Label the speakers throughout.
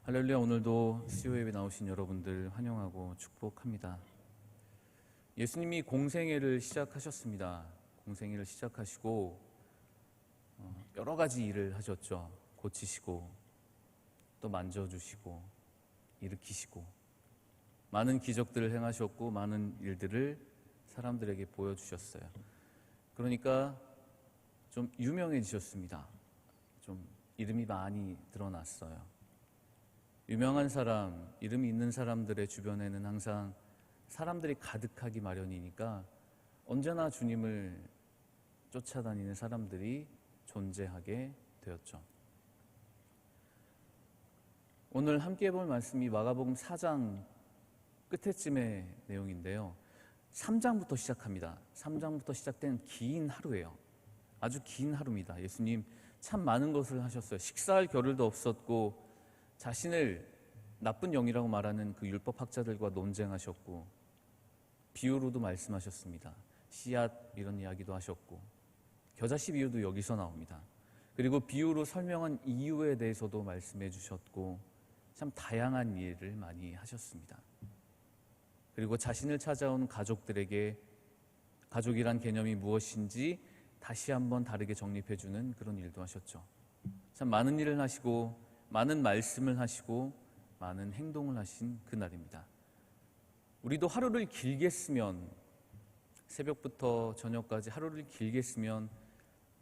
Speaker 1: 할렐루야. 오늘도 수요예배 나오신 여러분들 환영하고 축복합니다. 예수님이 공생애를 시작하셨습니다. 공생애를 시작하시고 여러 가지 일을 하셨죠. 고치시고 또 만져주시고 일으키시고 많은 기적들을 행하셨고 많은 일들을 사람들에게 보여주셨어요. 그러니까 좀 유명해지셨습니다. 좀 이름이 많이 드러났어요. 유명한 사람, 이름이 있는 사람들의 주변에는 항상 사람들이 가득하기 마련이니까 언제나 주님을 쫓아다니는 사람들이 존재하게 되었죠. 오늘 함께 볼 말씀이 마가복음 4장 끝에쯤의 내용인데요. 3장부터 시작합니다. 3장부터 시작된 긴 하루예요. 아주 긴 하루입니다. 예수님 참 많은 것을 하셨어요. 식사할 겨를도 없었고 자신을 나쁜 영이라고 말하는 그 율법학자들과 논쟁하셨고 비유로도 말씀하셨습니다. 씨앗 이런 이야기도 하셨고 겨자씨 비유도 여기서 나옵니다. 그리고 비유로 설명한 이유에 대해서도 말씀해 주셨고 참 다양한 일을 많이 하셨습니다. 그리고 자신을 찾아온 가족들에게 가족이란 개념이 무엇인지 다시 한번 다르게 정립해 주는 그런 일도 하셨죠. 참 많은 일을 하시고 많은 말씀을 하시고 많은 행동을 하신 그날입니다. 우리도 하루를 길게 쓰면 새벽부터 저녁까지 하루를 길게 쓰면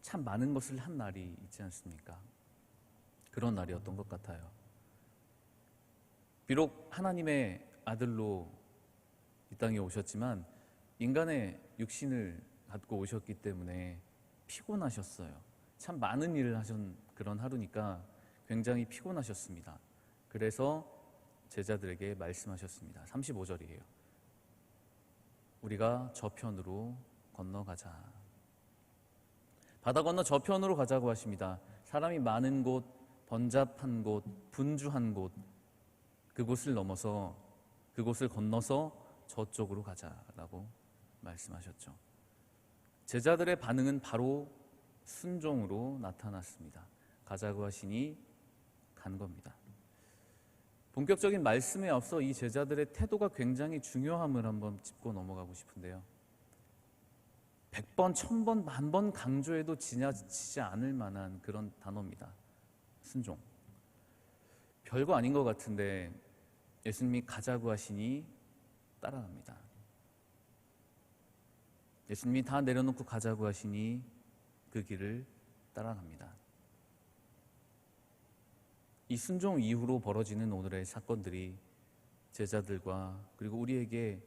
Speaker 1: 참 많은 것을 한 날이 있지 않습니까? 그런 날이었던 것 같아요. 비록 하나님의 아들로 이 땅에 오셨지만 인간의 육신을 갖고 오셨기 때문에 피곤하셨어요. 참 많은 일을 하신 그런 하루니까 굉장히 피곤하셨습니다. 그래서 제자들에게 말씀하셨습니다. 35절이에요. 우리가 저편으로 건너가자. 바다 건너 저편으로 가자고 하십니다. 사람이 많은 곳, 번잡한 곳, 분주한 곳, 그곳을 건너서 저쪽으로 가자라고 말씀하셨죠. 제자들의 반응은 바로 순종으로 나타났습니다. 가자고 하시니 간 겁니다. 본격적인 말씀에 앞서 이 제자들의 태도가 굉장히 중요함을 한번 짚고 넘어가고 싶은데요. 100번, 1000번, 10,000번 강조해도 지나치지 않을 만한 그런 단어입니다. 순종. 별거 아닌 것 같은데 예수님이 가자고 하시니 따라갑니다. 예수님이 다 내려놓고 가자고 하시니 그 길을 따라갑니다. 이 순종 이후로 벌어지는 오늘의 사건들이 제자들과 그리고 우리에게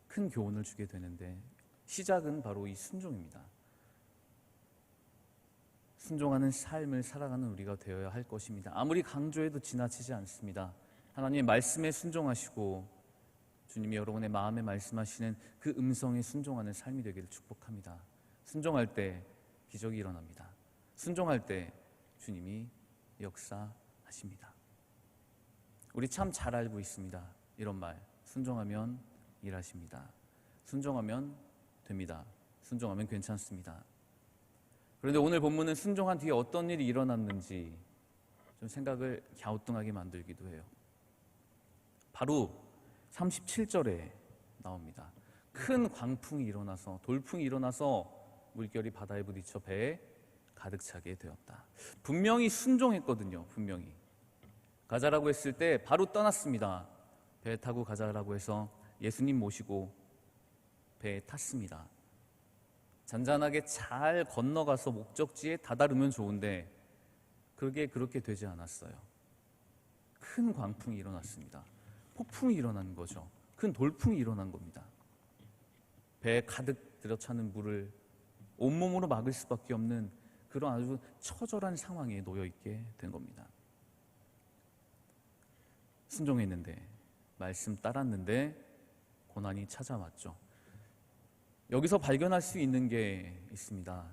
Speaker 1: 큰 교훈을 주게 되는데 시작은 바로 이 순종입니다. 순종하는 삶을 살아가는 우리가 되어야 할 것입니다. 아무리 강조해도 지나치지 않습니다. 하나님의 말씀에 순종하시고 주님이 여러분의 마음에 말씀하시는 그 음성에 순종하는 삶이 되기를 축복합니다. 순종할 때 기적이 일어납니다. 순종할 때 주님이 역사하십니다. 우리 참 잘 알고 있습니다. 이런 말, 순종하면 일하십니다. 순종하면 됩니다. 순종하면 괜찮습니다. 그런데 오늘 본문은 순종한 뒤에 어떤 일이 일어났는지 좀 생각을 갸우뚱하게 만들기도 해요. 바로 37절에 나옵니다. 큰 광풍이 일어나서 돌풍이 일어나서 물결이 바다에 부딪혀 배에 가득 차게 되었다. 분명히 순종했거든요. 분명히 가자라고 했을 때 바로 떠났습니다. 배 타고 가자라고 해서 예수님 모시고 배에 탔습니다. 잔잔하게 잘 건너가서 목적지에 다다르면 좋은데 그게 그렇게 되지 않았어요. 큰 광풍이 일어났습니다. 폭풍이 일어난 거죠. 큰 돌풍이 일어난 겁니다. 배에 가득 들어차는 물을 온몸으로 막을 수밖에 없는 그런 아주 처절한 상황에 놓여있게 된 겁니다. 순종했는데, 말씀 따랐는데 고난이 찾아왔죠. 여기서 발견할 수 있는 게 있습니다.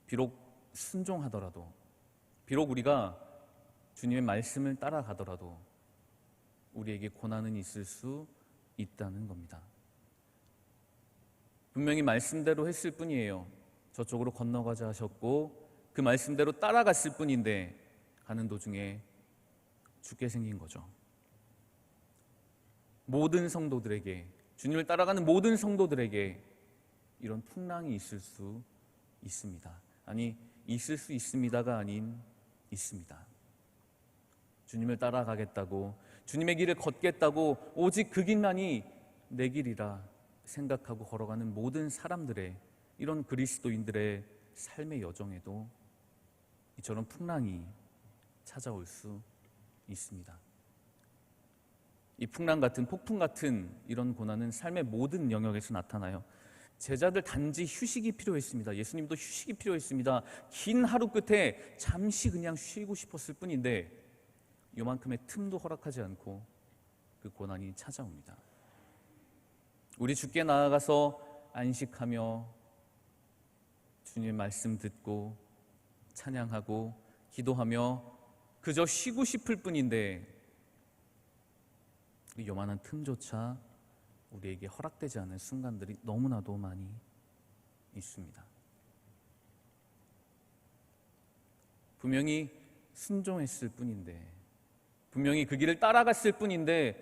Speaker 1: 비록 순종하더라도, 비록 우리가 주님의 말씀을 따라가더라도 우리에게 고난은 있을 수 있다는 겁니다. 분명히 말씀대로 했을 뿐이에요. 저쪽으로 건너가자 하셨고 그 말씀대로 따라갔을 뿐인데 가는 도중에 죽게 생긴 거죠. 모든 성도들에게, 주님을 따라가는 모든 성도들에게 이런 풍랑이 있을 수 있습니다. 아니, 있을 수 있습니다가 아닌 있습니다. 주님을 따라가겠다고, 주님의 길을 걷겠다고 오직 그 길만이 내 길이라 생각하고 걸어가는 모든 사람들의, 이런 그리스도인들의 삶의 여정에도 이처럼 풍랑이 찾아올 수 있습니다. 이 풍랑 같은, 폭풍 같은 이런 고난은 삶의 모든 영역에서 나타나요. 제자들 단지 휴식이 필요했습니다. 예수님도 휴식이 필요했습니다. 긴 하루 끝에 잠시 그냥 쉬고 싶었을 뿐인데 요만큼의 틈도 허락하지 않고 그 고난이 찾아옵니다. 우리 주께 나아가서 안식하며 주님의 말씀 듣고 찬양하고 기도하며 그저 쉬고 싶을 뿐인데 그 요만한 틈조차 우리에게 허락되지 않은 순간들이 너무나도 많이 있습니다. 분명히 순종했을 뿐인데, 분명히 그 길을 따라갔을 뿐인데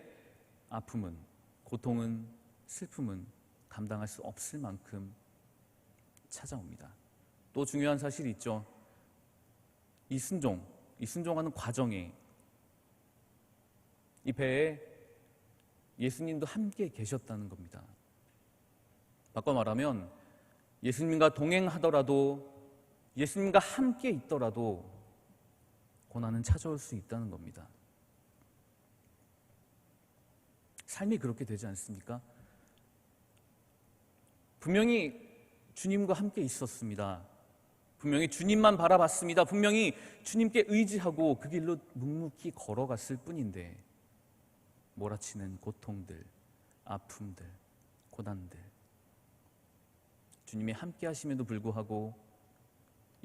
Speaker 1: 아픔은, 고통은, 슬픔은 감당할 수 없을 만큼 찾아옵니다. 또 중요한 사실이 있죠. 이 순종하는 과정에 이 배에 예수님도 함께 계셨다는 겁니다. 바꿔 말하면 예수님과 동행하더라도, 예수님과 함께 있더라도 고난은 찾아올 수 있다는 겁니다. 삶이 그렇게 되지 않습니까? 분명히 주님과 함께 있었습니다. 분명히 주님만 바라봤습니다. 분명히 주님께 의지하고 그 길로 묵묵히 걸어갔을 뿐인데 몰아치는 고통들, 아픔들, 고난들, 주님이 함께 하심에도 불구하고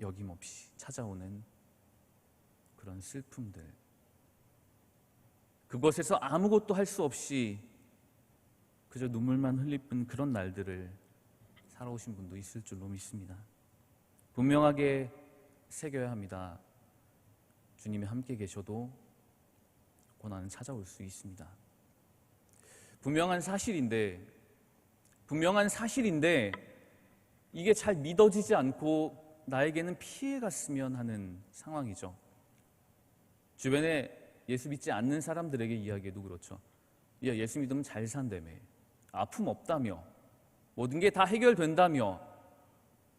Speaker 1: 여김없이 찾아오는 그런 슬픔들, 그것에서 아무것도 할 수 없이 그저 눈물만 흘릴 뿐 그런 날들을 살아오신 분도 있을 줄로 믿습니다. 분명하게 새겨야 합니다. 주님이 함께 계셔도 고난은 찾아올 수 있습니다. 분명한 사실인데 이게 잘 믿어지지 않고 나에게는 피해갔으면 하는 상황이죠. 주변에 예수 믿지 않는 사람들에게 이야기해도 그렇죠. 야, 예수 믿으면 잘 산다며, 아픔 없다며, 모든 게 다 해결된다며,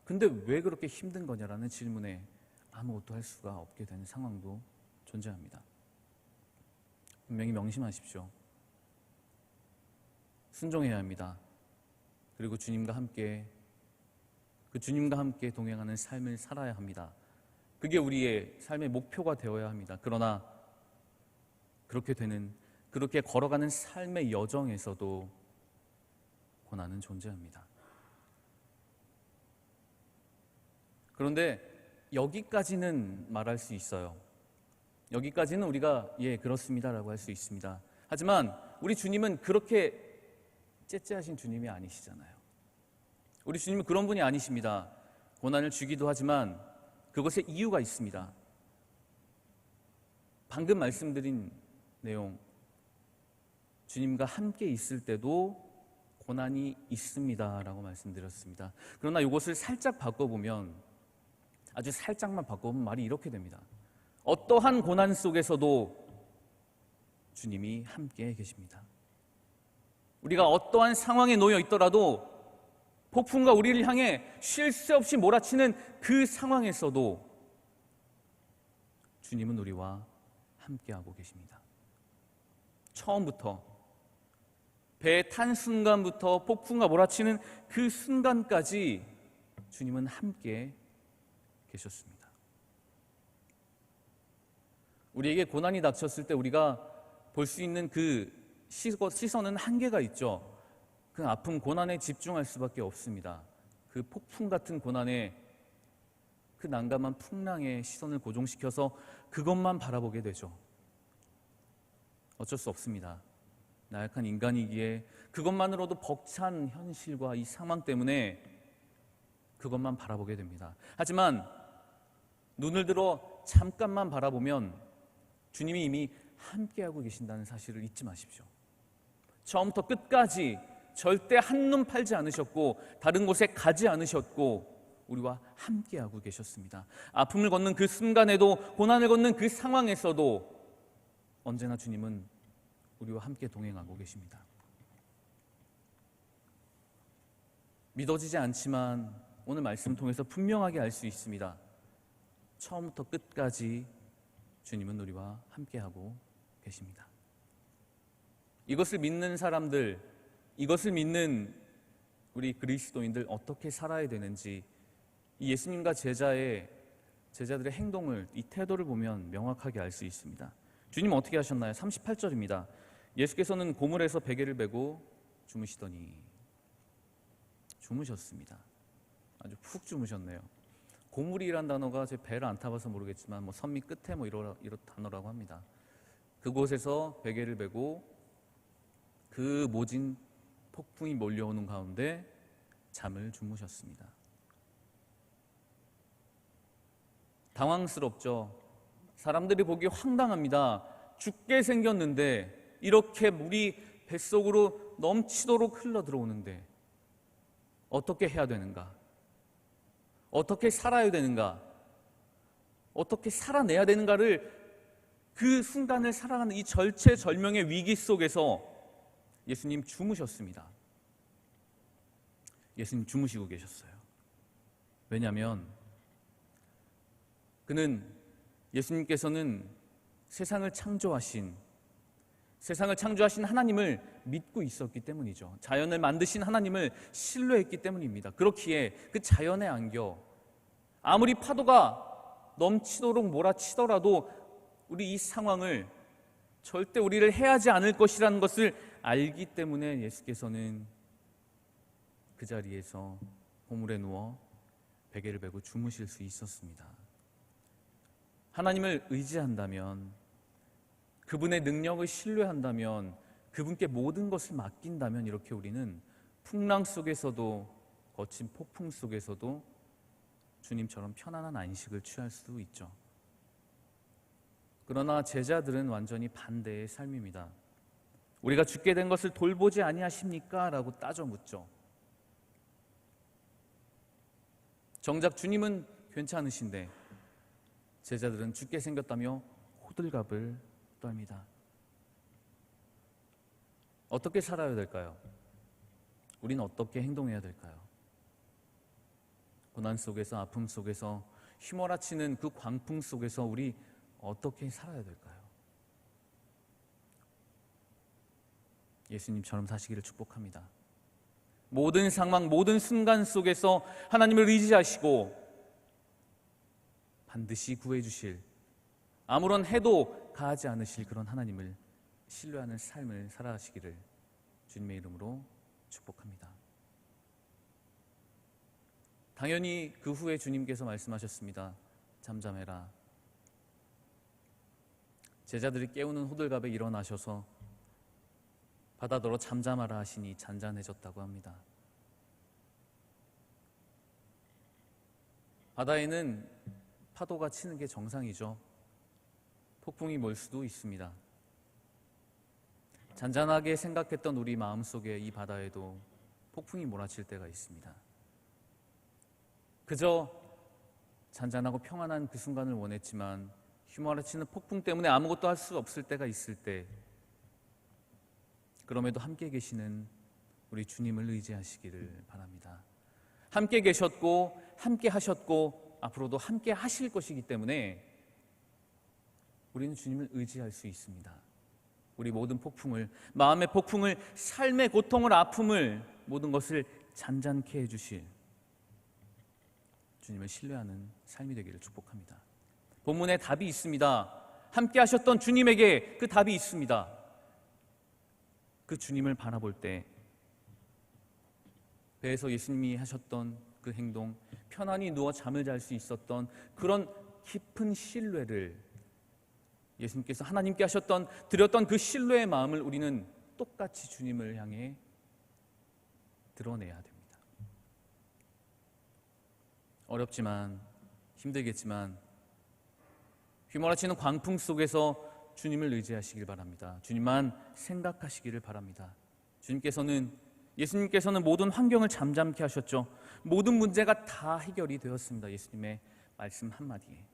Speaker 1: 근데 왜 그렇게 힘든 거냐라는 질문에 아무것도 할 수가 없게 되는 상황도 존재합니다. 분명히 명심하십시오. 순종해야 합니다. 그리고 주님과 함께 동행하는 삶을 살아야 합니다. 그게 우리의 삶의 목표가 되어야 합니다. 그러나 그렇게 걸어가는 삶의 여정에서도 고난은 존재합니다. 그런데 여기까지는 말할 수 있어요. 여기까지는 우리가 그렇습니다라고 할 수 있습니다. 하지만 우리 주님은 그렇게 째째하신 주님이 아니시잖아요. 우리 주님은 그런 분이 아니십니다. 고난을 주기도 하지만 그것에 이유가 있습니다. 방금 말씀드린 내용, 주님과 함께 있을 때도 고난이 있습니다라고 말씀드렸습니다. 그러나 이것을 살짝 바꿔보면, 아주 살짝만 바꿔보면 말이 이렇게 됩니다. 어떠한 고난 속에서도 주님이 함께 계십니다. 우리가 어떠한 상황에 놓여 있더라도, 폭풍과 우리를 향해 쉴 새 없이 몰아치는 그 상황에서도 주님은 우리와 함께하고 계십니다. 처음부터, 배에 탄 순간부터 폭풍과 몰아치는 그 순간까지 주님은 함께 계셨습니다. 우리에게 고난이 닥쳤을 때 우리가 볼 수 있는 그 시선은 한계가 있죠. 그 아픔, 고난에 집중할 수밖에 없습니다. 그 폭풍 같은 고난에, 그 난감한 풍랑에 시선을 고정시켜서 그것만 바라보게 되죠. 어쩔 수 없습니다. 나약한 인간이기에 그것만으로도 벅찬 현실과 이 상황 때문에 그것만 바라보게 됩니다. 하지만 눈을 들어 잠깐만 바라보면 주님이 이미 함께하고 계신다는 사실을 잊지 마십시오. 처음부터 끝까지 절대 한눈 팔지 않으셨고 다른 곳에 가지 않으셨고 우리와 함께하고 계셨습니다. 아픔을 걷는 그 순간에도, 고난을 걷는 그 상황에서도 언제나 주님은 우리와 함께 동행하고 계십니다. 믿어지지 않지만 오늘 말씀을 통해서 분명하게 알 수 있습니다. 처음부터 끝까지 주님은 우리와 함께하고 계십니다. 이것을 믿는 사람들, 이것을 믿는 우리 그리스도인들 어떻게 살아야 되는지 이 예수님과 제자들의 행동을, 이 태도를 보면 명확하게 알 수 있습니다. 주님 어떻게 하셨나요? 38절입니다. 예수께서는 고물에서 베개를 메고 주무시더니, 주무셨습니다. 아주 푹 주무셨네요. 고물이란 단어가 제 배를 안 타봐서 모르겠지만 선미 끝에 이런 단어라고 합니다. 그곳에서 베개를 메고 그 모진 폭풍이 몰려오는 가운데 잠을 주무셨습니다. 당황스럽죠. 사람들이 보기 황당합니다. 죽게 생겼는데, 이렇게 물이 뱃속으로 넘치도록 흘러 들어오는데 어떻게 해야 되는가? 어떻게 살아야 되는가? 어떻게 살아내야 되는가를, 그 순간을 살아가는 이 절체절명의 위기 속에서 예수님 주무셨습니다. 예수님 주무시고 계셨어요. 왜냐하면 예수님께서는 세상을 창조하신 하나님을 믿고 있었기 때문이죠. 자연을 만드신 하나님을 신뢰했기 때문입니다. 그렇기에 그 자연에 안겨 아무리 파도가 넘치도록 몰아치더라도 우리 이 상황을 절대 우리를 해하지 않을 것이라는 것을 알기 때문에 예수께서는 그 자리에서 고물에 누워 베개를 메고 주무실 수 있었습니다. 하나님을 의지한다면, 그분의 능력을 신뢰한다면, 그분께 모든 것을 맡긴다면 이렇게 우리는 풍랑 속에서도, 거친 폭풍 속에서도 주님처럼 편안한 안식을 취할 수 있죠. 그러나 제자들은 완전히 반대의 삶입니다. 우리가 죽게 된 것을 돌보지 아니하십니까? 라고 따져 묻죠. 정작 주님은 괜찮으신데 제자들은 죽게 생겼다며 호들갑을 떱니다. 어떻게 살아야 될까요? 우리는 어떻게 행동해야 될까요? 고난 속에서, 아픔 속에서, 휘몰아치는 그 광풍 속에서 우리 어떻게 살아야 될까요? 예수님처럼 사시기를 축복합니다. 모든 상황, 모든 순간 속에서 하나님을 의지하시고 반드시 구해주실, 아무런 해도 가하지 않으실 그런 하나님을 신뢰하는 삶을 살아가시기를 주님의 이름으로 축복합니다. 당연히 그 후에 주님께서 말씀하셨습니다. 잠잠해라. 제자들이 깨우는 호들갑에 일어나셔서 바다더러 잠잠하라 하시니 잔잔해졌다고 합니다. 바다에는 파도가 치는 게 정상이죠. 폭풍이 몰 수도 있습니다. 잔잔하게 생각했던 우리 마음속에 이 바다에도 폭풍이 몰아칠 때가 있습니다. 그저 잔잔하고 평안한 그 순간을 원했지만 휘몰아치는 폭풍 때문에 아무것도 할 수 없을 때가 있을 때, 그럼에도 함께 계시는 우리 주님을 의지하시기를 바랍니다. 함께 계셨고 함께 하셨고 앞으로도 함께 하실 것이기 때문에 우리는 주님을 의지할 수 있습니다. 우리 모든 폭풍을, 마음의 폭풍을, 삶의 고통을, 아픔을, 모든 것을 잔잔케 해주실 주님을 신뢰하는 삶이 되기를 축복합니다. 본문에 답이 있습니다. 함께 하셨던 주님에게 그 답이 있습니다. 그 주님을 바라볼 때 배에서 예수님이 하셨던 그 행동, 편안히 누워 잠을 잘 수 있었던 그런 깊은 신뢰를, 예수님께서 하나님께 하셨던, 드렸던 그 신뢰의 마음을 우리는 똑같이 주님을 향해 드러내야 됩니다. 어렵지만, 힘들겠지만, 휘몰아치는 광풍 속에서 주님을 의지하시길 바랍니다. 주님만 생각하시기를 바랍니다. 예수님께서는 모든 환경을 잠잠케 하셨죠. 모든 문제가 다 해결이 되었습니다. 예수님의 말씀 한마디에.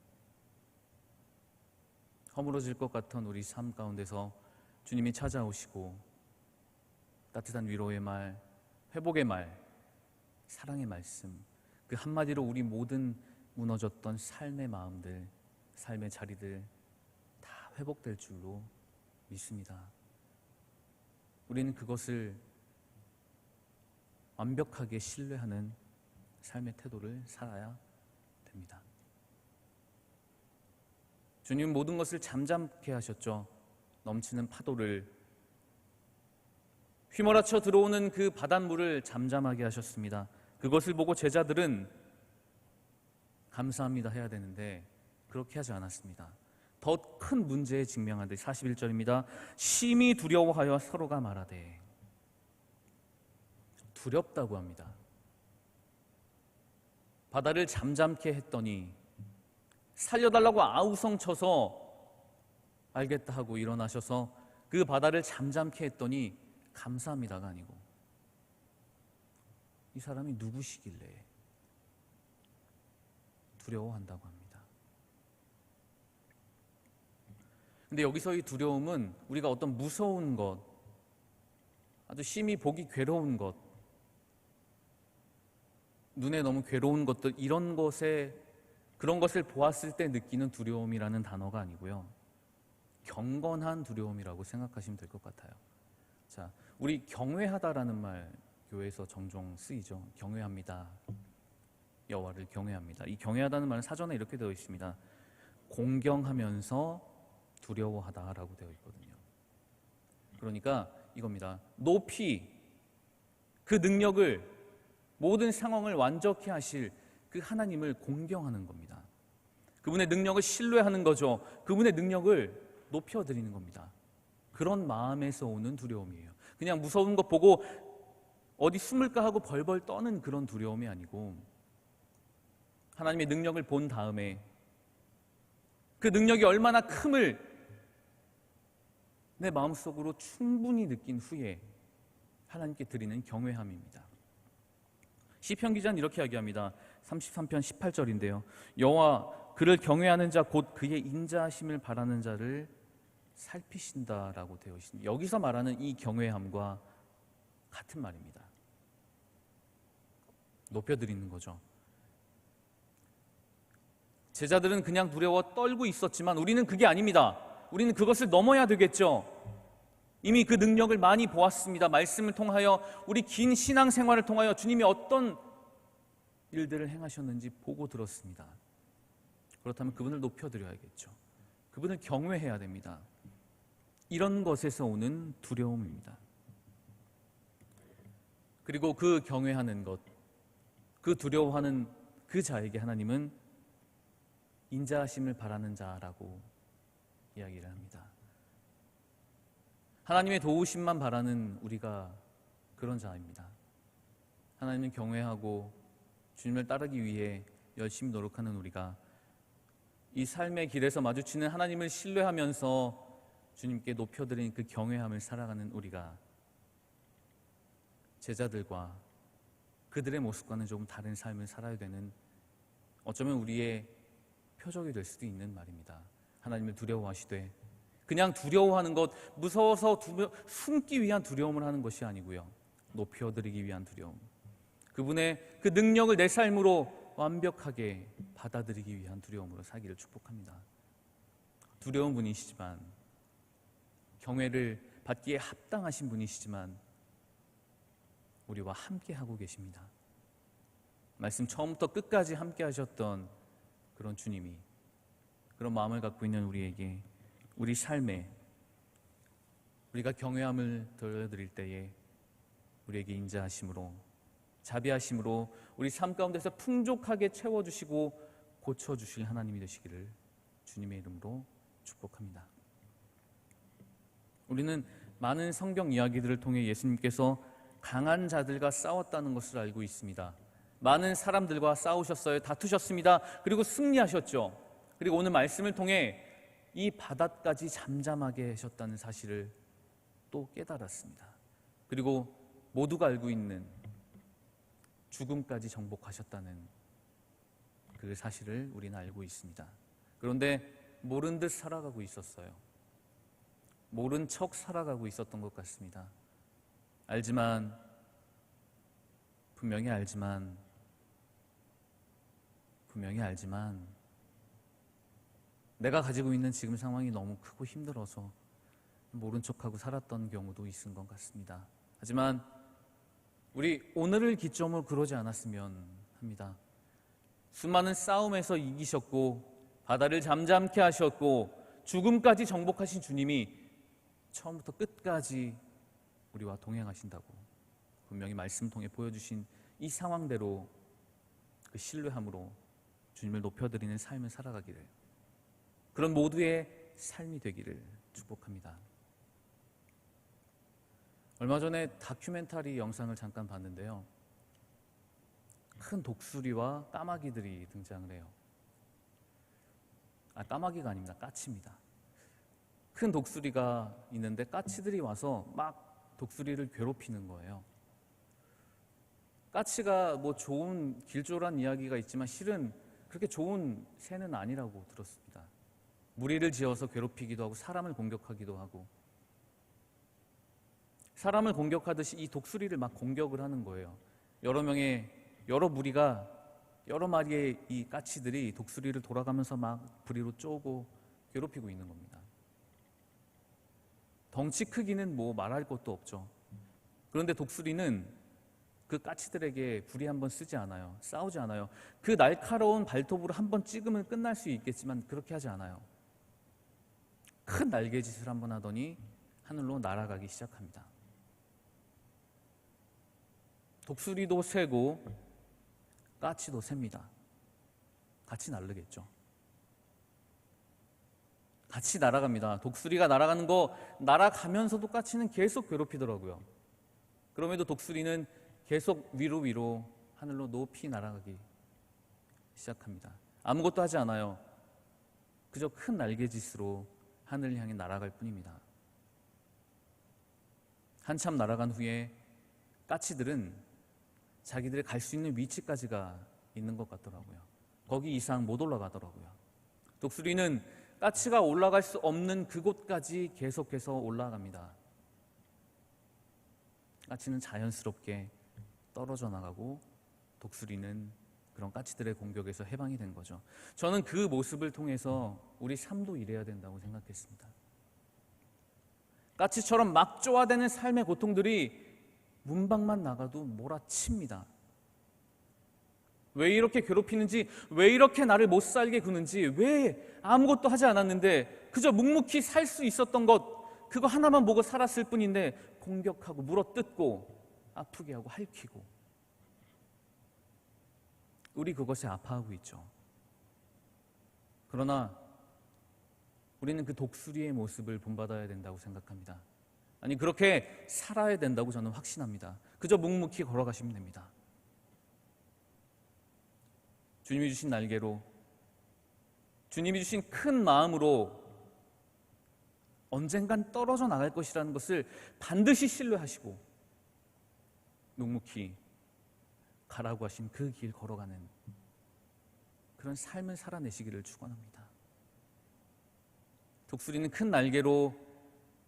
Speaker 1: 허물어질 것 같은 우리 삶 가운데서 주님이 찾아오시고 따뜻한 위로의 말, 회복의 말, 사랑의 말씀, 그 한마디로 우리 모든 무너졌던 삶의 마음들, 삶의 자리들 다 회복될 줄로 믿습니다. 우리는 그것을 완벽하게 신뢰하는 삶의 태도를 살아야 됩니다. 주님 모든 것을 잠잠케 하셨죠. 넘치는 파도를, 휘몰아쳐 들어오는 그 바닷물을 잠잠하게 하셨습니다. 그것을 보고 제자들은 감사합니다 해야 되는데 그렇게 하지 않았습니다. 더 큰 문제에 직면한데 41절입니다. 심히 두려워하여 서로가 말하되, 두렵다고 합니다. 바다를 잠잠케 했더니 살려달라고 아우성 쳐서 알겠다 하고 일어나셔서 그 바다를 잠잠케 했더니 감사합니다가 아니고 이 사람이 누구시길래 두려워한다고 합니다. 근데 여기서 이 두려움은 우리가 어떤 무서운 것, 아주 심히 보기 괴로운 것, 눈에 너무 괴로운 것들, 그런 것을 보았을 때 느끼는 두려움이라는 단어가 아니고요, 경건한 두려움이라고 생각하시면 될 것 같아요. 자, 우리 경외하다라는 말 교회에서 종종 쓰이죠. 경외합니다. 여호와를 경외합니다. 이 경외하다는 말은 사전에 이렇게 되어 있습니다. 공경하면서 두려워하다라고 되어 있거든요. 그러니까 이겁니다. 높이 그 능력을, 모든 상황을 완전케 하실 그 하나님을 공경하는 겁니다. 그분의 능력을 신뢰하는 거죠. 그분의 능력을 높여드리는 겁니다. 그런 마음에서 오는 두려움이에요. 그냥 무서운 것 보고 어디 숨을까 하고 벌벌 떠는 그런 두려움이 아니고, 하나님의 능력을 본 다음에 그 능력이 얼마나 큼을 내 마음속으로 충분히 느낀 후에 하나님께 드리는 경외함입니다. 시편 기자는 이렇게 이야기합니다. 33편 18절인데요. 여호와 그를 경외하는 자 곧 그의 인자하심을 바라는 자를 살피신다라고 되어 있습니다. 여기서 말하는 이 경외함과 같은 말입니다. 높여드리는 거죠. 제자들은 그냥 두려워 떨고 있었지만 우리는 그게 아닙니다. 우리는 그것을 넘어야 되겠죠. 이미 그 능력을 많이 보았습니다. 말씀을 통하여, 우리 긴 신앙생활을 통하여 주님이 어떤 일들을 행하셨는지 보고 들었습니다. 그렇다면 그분을 높여드려야겠죠. 그분을 경외해야 됩니다. 이런 것에서 오는 두려움입니다. 그리고 그 경외하는 것, 그 두려워하는 그 자에게 하나님은 인자하심을 바라는 자라고 이야기를 합니다. 하나님의 도우심만 바라는 우리가 그런 자입니다. 하나님을 경외하고 주님을 따르기 위해 열심히 노력하는 우리가 이 삶의 길에서 마주치는 하나님을 신뢰하면서 주님께 높여드리는 그 경외함을 살아가는 우리가 제자들과 그들의 모습과는 조금 다른 삶을 살아야 되는, 어쩌면 우리의 표적이 될 수도 있는 말입니다. 하나님을 두려워하시되, 그냥 두려워하는 것, 무서워서 숨기 위한 두려움을 하는 것이 아니고요, 높여드리기 위한 두려움, 그분의 그 능력을 내 삶으로 완벽하게 받아들이기 위한 두려움으로 살기를 축복합니다. 두려운 분이시지만, 경외를 받기에 합당하신 분이시지만 우리와 함께 하고 계십니다. 말씀 처음부터 끝까지 함께 하셨던 그런 주님이, 그런 마음을 갖고 있는 우리에게, 우리 삶에 우리가 경외함을 돌려드릴 때에 우리에게 인자하심으로, 자비하심으로 우리 삶 가운데서 풍족하게 채워주시고 고쳐주실 하나님이 되시기를 주님의 이름으로 축복합니다. 우리는 많은 성경 이야기들을 통해 예수님께서 강한 자들과 싸웠다는 것을 알고 있습니다. 많은 사람들과 싸우셨어요. 다투셨습니다. 그리고 승리하셨죠. 그리고 오늘 말씀을 통해 이 바다까지 잠잠하게 하셨다는 사실을 또 깨달았습니다. 그리고 모두가 알고 있는 죽음까지 정복하셨다는 그 사실을 우리는 알고 있습니다. 그런데 모른 듯 살아가고 있었어요. 모른 척 살아가고 있었던 것 같습니다. 분명히 알지만 내가 가지고 있는 지금 상황이 너무 크고 힘들어서 모른 척하고 살았던 경우도 있은 것 같습니다. 하지만 우리 오늘을 기점으로 그러지 않았으면 합니다. 수많은 싸움에서 이기셨고 바다를 잠잠케 하셨고 죽음까지 정복하신 주님이 처음부터 끝까지 우리와 동행하신다고 분명히 말씀 통해 보여주신 이 상황대로 그 신뢰함으로 주님을 높여드리는 삶을 살아가기를, 그런 모두의 삶이 되기를 축복합니다. 얼마 전에 다큐멘터리 영상을 잠깐 봤는데요, 큰 독수리와 까마귀들이 등장을 해요. 까마귀가 아닙니다. 까치입니다. 큰 독수리가 있는데 까치들이 와서 막 독수리를 괴롭히는 거예요. 까치가 뭐 좋은 길조란 이야기가 있지만 실은 그렇게 좋은 새는 아니라고 들었습니다. 무리를 지어서 괴롭히기도 하고 사람을 공격하기도 하고, 사람을 공격하듯이 이 독수리를 막 공격을 하는 거예요. 여러 무리가, 여러 마리의 이 까치들이 독수리를 돌아가면서 막 부리로 쪼고 괴롭히고 있는 겁니다. 덩치 크기는 뭐 말할 것도 없죠. 그런데 독수리는 그 까치들에게 불이 한번 쓰지 않아요. 싸우지 않아요. 그 날카로운 발톱으로 한번 찍으면 끝날 수 있겠지만 그렇게 하지 않아요. 큰 날개짓을 한번 하더니 하늘로 날아가기 시작합니다. 독수리도 새고 까치도 셉니다. 같이 날르겠죠. 같이 날아갑니다. 독수리가 날아가는 거 날아가면서도 까치는 계속 괴롭히더라고요. 그럼에도 독수리는 계속 위로 하늘로 높이 날아가기 시작합니다. 아무것도 하지 않아요. 그저 큰 날개짓으로 하늘을 향해 날아갈 뿐입니다. 한참 날아간 후에 까치들은 자기들이 갈 수 있는 위치까지가 있는 것 같더라고요. 거기 이상 못 올라가더라고요. 독수리는 까치가 올라갈 수 없는 그곳까지 계속해서 올라갑니다. 까치는 자연스럽게 떨어져 나가고 독수리는 그런 까치들의 공격에서 해방이 된 거죠. 저는 그 모습을 통해서 우리 삶도 이래야 된다고 생각했습니다. 까치처럼 막 쪼아대는 삶의 고통들이 문밖만 나가도 몰아칩니다. 왜 이렇게 괴롭히는지, 왜 이렇게 나를 못 살게 구는지, 왜 아무것도 하지 않았는데 그저 묵묵히 살 수 있었던 것, 그거 하나만 보고 살았을 뿐인데 공격하고 물어뜯고 아프게 하고 핥히고, 우리 그것에 아파하고 있죠. 그러나 우리는 그 독수리의 모습을 본받아야 된다고 생각합니다. 아니, 그렇게 살아야 된다고 저는 확신합니다. 그저 묵묵히 걸어가시면 됩니다. 주님이 주신 날개로, 주님이 주신 큰 마음으로 언젠간 떨어져 나갈 것이라는 것을 반드시 신뢰하시고 묵묵히 가라고 하신 그 길 걸어가는 그런 삶을 살아내시기를 축원합니다. 독수리는 큰 날개로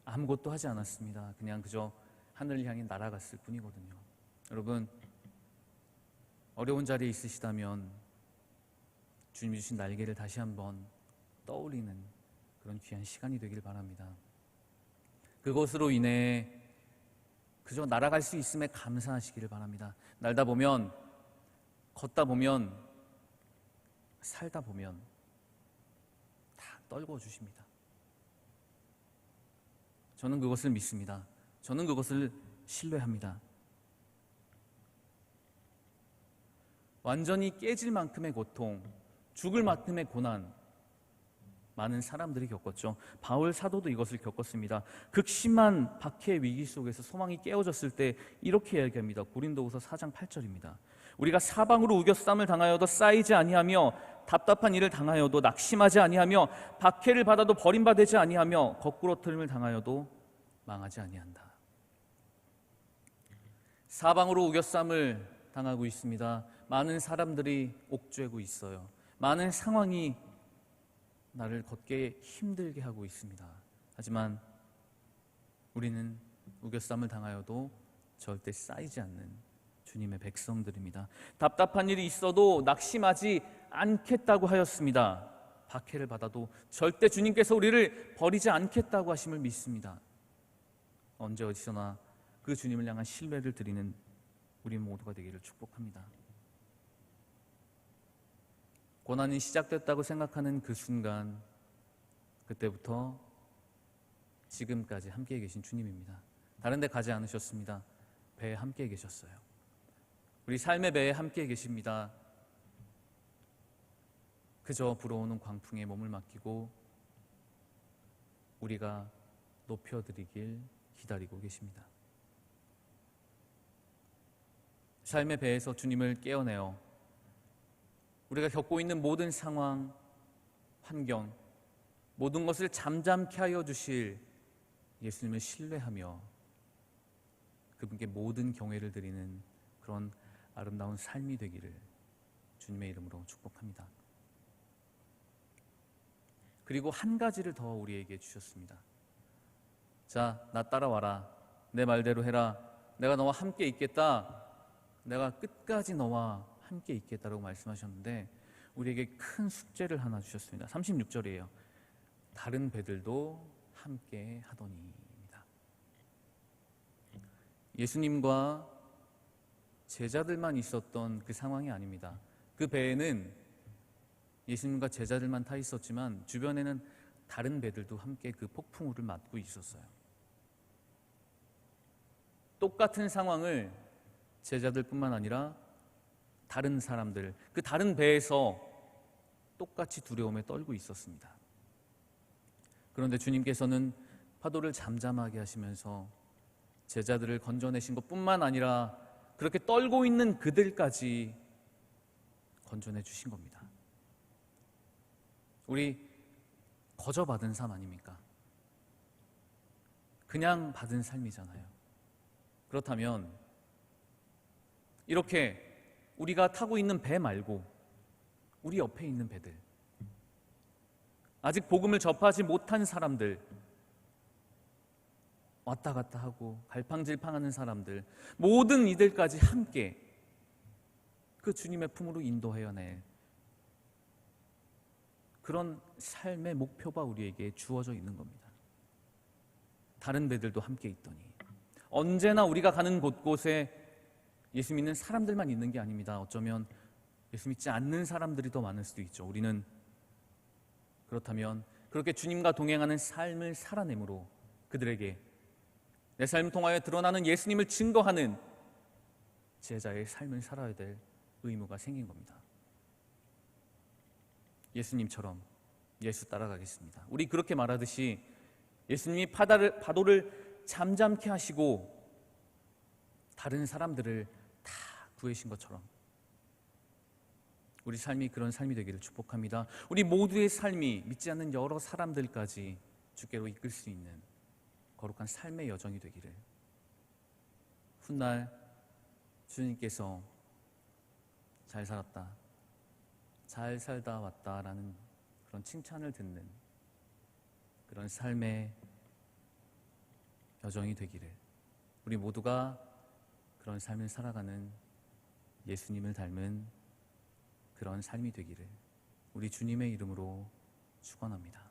Speaker 1: 아무것도 하지 않았습니다. 그냥 그저 하늘을 향해 날아갔을 뿐이거든요. 여러분, 어려운 자리에 있으시다면 주님이 주신 날개를 다시 한번 떠올리는 그런 귀한 시간이 되길 바랍니다. 그것으로 인해 그저 날아갈 수 있음에 감사하시기를 바랍니다. 날다 보면, 걷다 보면, 살다 보면 다 떨궈 주십니다. 저는 그것을 믿습니다. 저는 그것을 신뢰합니다. 완전히 깨질 만큼의 고통, 죽을 만큼의 고난, 많은 사람들이 겪었죠. 바울 사도도 이것을 겪었습니다. 극심한 박해의 위기 속에서 소망이 깨어졌을 때 이렇게 이야기합니다. 고린도후서 4장 8절입니다. 우리가 사방으로 우겨쌈을 당하여도 쌓이지 아니하며 답답한 일을 당하여도 낙심하지 아니하며 박해를 받아도 버림받지 아니하며 거꾸로 틀림을 당하여도 망하지 아니한다. 사방으로 우겨쌈을 당하고 있습니다. 많은 사람들이 옥죄고 있어요. 많은 상황이 나를 걷게 힘들게 하고 있습니다. 하지만 우리는 우겨쌈을 당하여도 절대 쌓이지 않는 주님의 백성들입니다. 답답한 일이 있어도 낙심하지 않겠다고 하였습니다. 박해를 받아도 절대 주님께서 우리를 버리지 않겠다고 하심을 믿습니다. 언제 어디서나 그 주님을 향한 신뢰를 드리는 우리 모두가 되기를 축복합니다. 고난이 시작됐다고 생각하는 그 순간, 그때부터 지금까지 함께 계신 주님입니다. 다른 데 가지 않으셨습니다. 배에 함께 계셨어요. 우리 삶의 배에 함께 계십니다. 그저 불어오는 광풍에 몸을 맡기고 우리가 높여드리길 기다리고 계십니다. 삶의 배에서 주님을 깨어내어 우리가 겪고 있는 모든 상황, 환경, 모든 것을 잠잠케 하여 주실 예수님을 신뢰하며 그분께 모든 경외를 드리는 그런 아름다운 삶이 되기를 주님의 이름으로 축복합니다. 그리고 한 가지를 더 우리에게 주셨습니다. 자, 나 따라와라. 내 말대로 해라. 내가 너와 함께 있겠다. 내가 끝까지 너와 함께 있겠다라고 말씀하셨는데 우리에게 큰 숙제를 하나 주셨습니다. 36절이에요. 다른 배들도 함께 하더니입니다. 예수님과 제자들만 있었던 그 상황이 아닙니다. 그 배에는 예수님과 제자들만 타 있었지만 주변에는 다른 배들도 함께 그 폭풍우를 맞고 있었어요. 똑같은 상황을 제자들뿐만 아니라 다른 사람들, 그 다른 배에서 똑같이 두려움에 떨고 있었습니다. 그런데 주님께서는 파도를 잠잠하게 하시면서 제자들을 건져내신 것뿐만 아니라 그렇게 떨고 있는 그들까지 건져내 주신 겁니다. 우리 거저 받은 삶 아닙니까? 그냥 받은 삶이잖아요. 그렇다면 이렇게 우리가 타고 있는 배 말고 우리 옆에 있는 배들, 아직 복음을 접하지 못한 사람들, 왔다 갔다 하고 갈팡질팡하는 사람들, 모든 이들까지 함께 그 주님의 품으로 인도하여 낼 그런 삶의 목표가 우리에게 주어져 있는 겁니다. 다른 배들도 함께 있더니 언제나 우리가 가는 곳곳에 예수 믿는 사람들만 있는 게 아닙니다. 어쩌면 예수 믿지 않는 사람들이 더 많을 수도 있죠. 우리는 그렇다면 그렇게 주님과 동행하는 삶을 살아내므로 그들에게 내 삶을 통하여 드러나는 예수님을 증거하는 제자의 삶을 살아야 될 의무가 생긴 겁니다. 예수님처럼 예수 따라가겠습니다. 우리 그렇게 말하듯이 예수님이 파도를 잠잠케 하시고 다른 사람들을 다 구하신 것처럼 우리 삶이 그런 삶이 되기를 축복합니다. 우리 모두의 삶이 믿지 않는 여러 사람들까지 주께로 이끌 수 있는 거룩한 삶의 여정이 되기를, 훗날 주님께서 잘 살았다, 잘 살다 왔다라는 그런 칭찬을 듣는 그런 삶의 여정이 되기를, 우리 모두가 그런 삶을 살아가는 예수님을 닮은 그런 삶이 되기를 우리 주님의 이름으로 축원합니다.